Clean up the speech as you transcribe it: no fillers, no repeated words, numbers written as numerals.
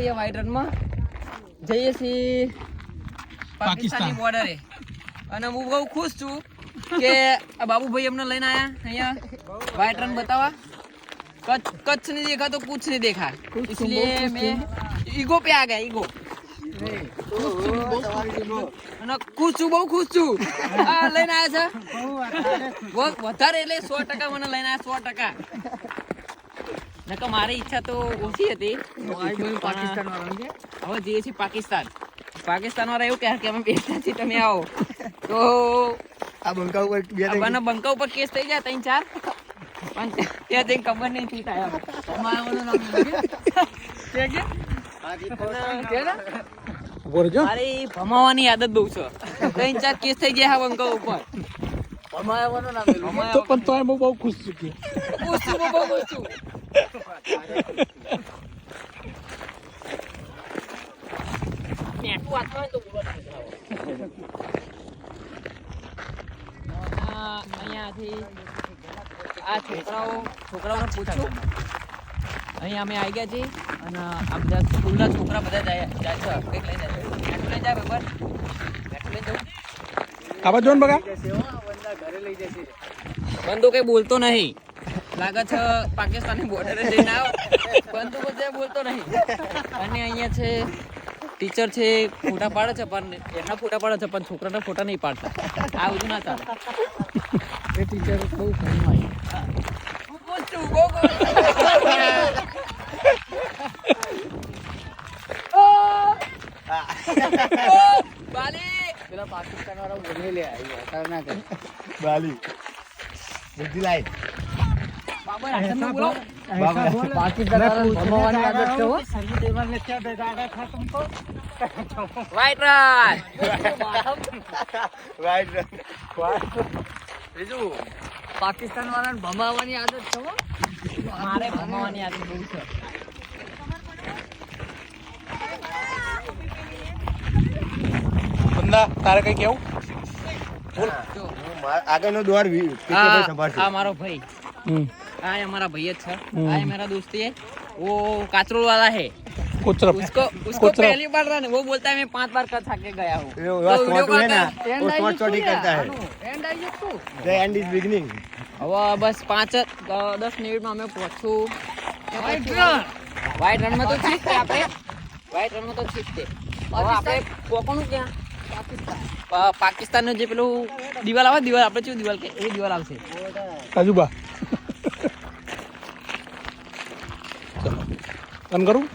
white રનમાં જઈએ છીએ પાકિસ્તાનની બોર્ડરે અને હું બહુ ખુશ છું કે આ બાબુભાઈ અમને લઈને આયા અહીંયા વ્હાઈટ રન બતાવવા कच्छ नहीं देखा तो कुछ नहीं देखा इसलिए मैं ईगो पे आ गया ईगो खुश છું બહુ ખુશ છું આ લઈને આવ્યા છે વધારે એટલે 100% મને લઈને આવ્યા 100% નકર મારી ઈચ્છા તો ઓછી હતી પાકિસ્તાન વાળા હવે જઈએ છીએ પાકિસ્તાન વાળા એવું કહે કે અમે બેઠા છીએ તમે આવો તો આ બંકા ઉપર કેસ થઈ ગયા 3-4 પણ ત્યાં જઈને ખબર નહીં શું થાય અરે ભમાવાની આદત બહુ છે 3-4 કેસ થઈ ગયા બંકા ઉપર તો પણ તો હું બહુ ખુશ છું અહીંયાથી આ છોકરાઓને પૂછ્યું અહીંયા અમે આવી ગયા છીએ અને આ બધા સ્કૂલના છોકરા બધા જાય છે કંઈક લઈ જાય મેટ્રો લઈ જાય બરાબર મેટ્રો લઈ જવું આ બાજુ ને બગા બંધુ કઈ બોલતો નહીં લાગે છે પાકિસ્તાનની બોર્ડરે જઈને આવ્યો બંધુ બધે બોલતો નહીં અને અહીંયા છે ટીચર છે ફોટા પાડે છે પણ એના ફોટા પાડે છે પણ છોકરાના ફોટા નહીં પાડતા આ બધું ના ચાલે એ ટીચર બહુ ફની હોય પેલા પાકિસ્તાન વાળા બોલી લે ના કરે બાલી બુદ્ધિ લાઈ પાકિસ્તાન ભમાવાની આદત છે હો સંગીત ને ક્યાં બેઠા થા તુમકો રાઈટ બીજું પાકિસ્તાન વાળાને ભમાવાની આદત છે હો મારે ભમાવાની આદત બહુ છે બંદા તારે કઈ કેવું આગળનો દ્વાર આ મારો ભાઈ આ हमारा भैया था आ मेरा दोस्त है वो काचरोल वाला है उसको पहली बार रहा वो बोलता है मैं 5 बार कर थाके गया हूँ एंड इज बिगिनिंग હવે બસ 5-10 મિનિટમાં અમે પહોંચું વ્હાઈટ રનમાં તો ઠીક છે આપણે વ્હાઈટ રનમાં તો ઠીક છે હવે આપણે પહોંચવાનું ક્યાં પાકિસ્તાનનું જે પેલું દિવાલ આવે દિવાલ આપણે શું દિવાલ કે એ દિવાલ આવશે કાજુબા ચલો રન કરું